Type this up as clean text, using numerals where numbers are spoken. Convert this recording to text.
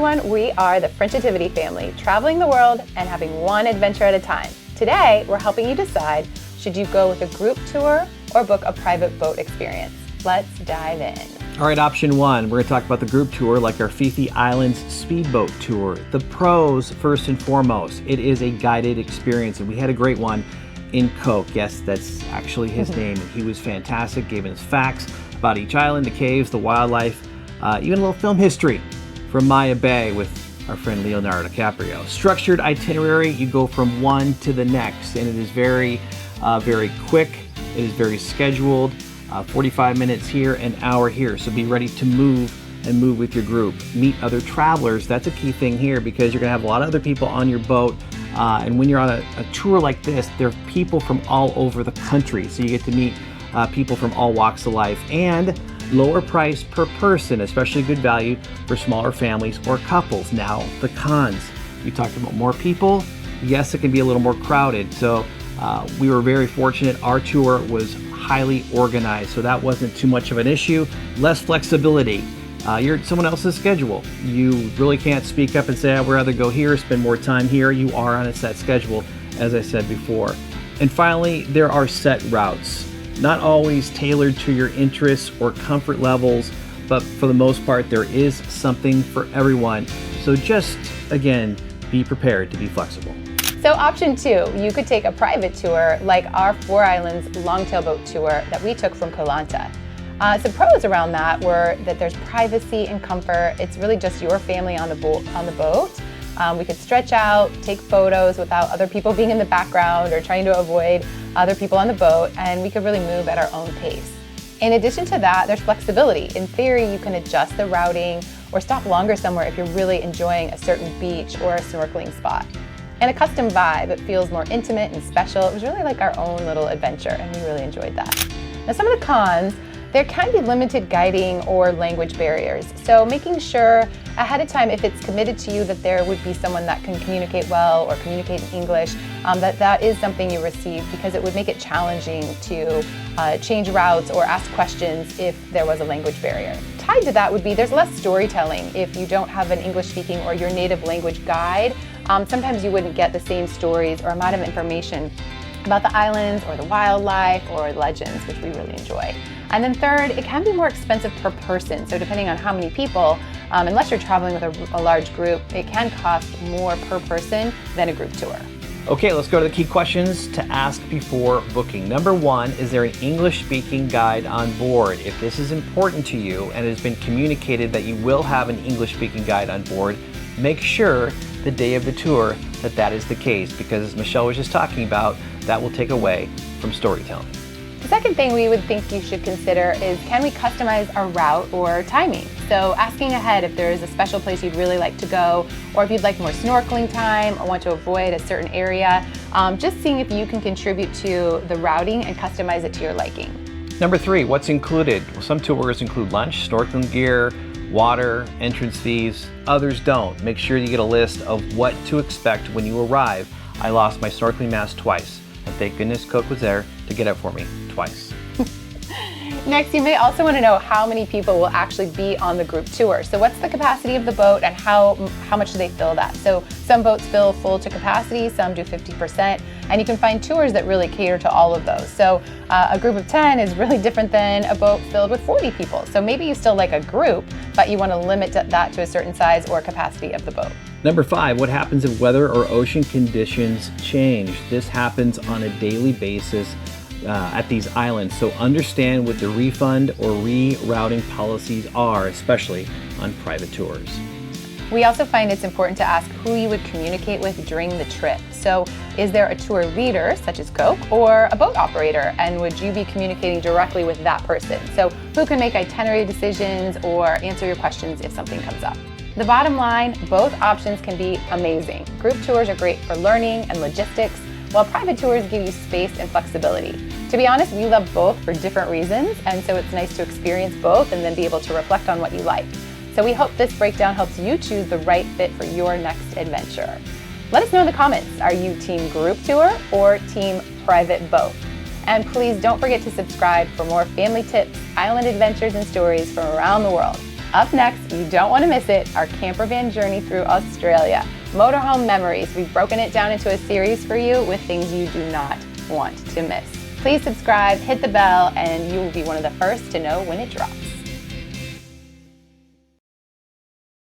everyone, we are the Frenchitivity family, traveling the world and having one adventure at a time. Today, we're helping you decide, should you go with a group tour or book a private boat experience? Let's dive in. All right, option one, we're gonna talk about the group tour, like our Phi Phi Islands speedboat tour. The pros, first and foremost, it is a guided experience, and we had a great one in Koh. Yes, that's actually his name, and he was fantastic, gave us facts about each island, the caves, the wildlife, even a little film history from Maya Bay with our friend Leonardo DiCaprio. Structured itinerary, you go from one to the next, and it is very quick. It is very scheduled. 45 minutes here, an hour here. So be ready to move with your group. Meet other travelers. That's a key thing here because you're gonna have a lot of other people on your boat. And when you're on a tour like this, there are people from all over the country. So you get to meet people from all walks of life, and lower price per person, especially good value for smaller families or couples. Now, the cons. We talked about more people. Yes, it can be a little more crowded. So we were very fortunate. Our tour was highly organized, so that wasn't too much of an issue. Less flexibility. You're at someone else's schedule. You really can't speak up and say, I'd rather go here, spend more time here. You are on a set schedule, as I said before. And finally, there are set routes. Not always tailored to your interests or comfort levels, but for the most part, there is something for everyone. So just, again, be prepared to be flexible. So option two, you could take a private tour like our 4 Islands Longtail boat tour that we took from Koh Lanta. Some pros around that were that there's privacy and comfort. It's really just your family on the boat. We could stretch out, take photos without other people being in the background or trying to avoid other people on the boat, and we could really move at our own pace. In addition to that, there's flexibility. In theory, you can adjust the routing or stop longer somewhere if you're really enjoying a certain beach or a snorkeling spot. And a custom vibe, it feels more intimate and special. It was really like our own little adventure, and we really enjoyed that. Now, some of the cons, there can be limited guiding or language barriers. So making sure ahead of time, if it's committed to you that there would be someone that can communicate well or communicate in English, that is something you receive, because it would make it challenging to change routes or ask questions if there was a language barrier. Tied to that would be there's less storytelling if you don't have an English speaking or your native language guide. Sometimes you wouldn't get the same stories or amount of information about the islands or the wildlife or legends, which we really enjoy. And then third, it can be more expensive per person. So depending on how many people, unless you're traveling with a large group, it can cost more per person than a group tour. Okay, let's go to the key questions to ask before booking. Number one, is there an English-speaking guide on board? If this is important to you and it has been communicated that you will have an English-speaking guide on board, make sure the day of the tour that is the case, because as Michelle was just talking about, that will take away from storytelling. The second thing we would think you should consider is, can we customize our route or timing? So asking ahead if there is a special place you'd really like to go, or if you'd like more snorkeling time or want to avoid a certain area, just seeing if you can contribute to the routing and customize it to your liking. Number three, what's included? Well, some tours include lunch, snorkeling gear, water, entrance fees. Others don't. Make sure you get a list of what to expect when you arrive. I lost my snorkeling mask twice, and thank goodness Coke was there to get it for me twice. Next, you may also want to know how many people will actually be on the group tour. So what's the capacity of the boat, and how much do they fill that? So some boats fill full to capacity, some do 50%, and you can find tours that really cater to all of those. So a group of 10 is really different than a boat filled with 40 people. So maybe you still like a group, but you want to limit that to a certain size or capacity of the boat. Number five, what happens if weather or ocean conditions change? This happens on a daily basis at these islands, so understand what the refund or rerouting policies are, especially on private tours. We also find it's important to ask who you would communicate with during the trip. So is there a tour leader, such as Coke, or a boat operator, and would you be communicating directly with that person? So who can make itinerary decisions or answer your questions if something comes up? The bottom line, both options can be amazing. Group tours are great for learning and logistics, while private tours give you space and flexibility. To be honest, we love both for different reasons, and so it's nice to experience both and then be able to reflect on what you like. So we hope this breakdown helps you choose the right fit for your next adventure. Let us know in the comments, are you team group tour or team private boat? And please don't forget to subscribe for more family tips, island adventures, and stories from around the world. Up next, you don't want to miss it, our camper van journey through Australia. Motorhome memories. We've broken it down into a series for you with things you do not want to miss. Please subscribe, hit the bell, and you will be one of the first to know when it drops.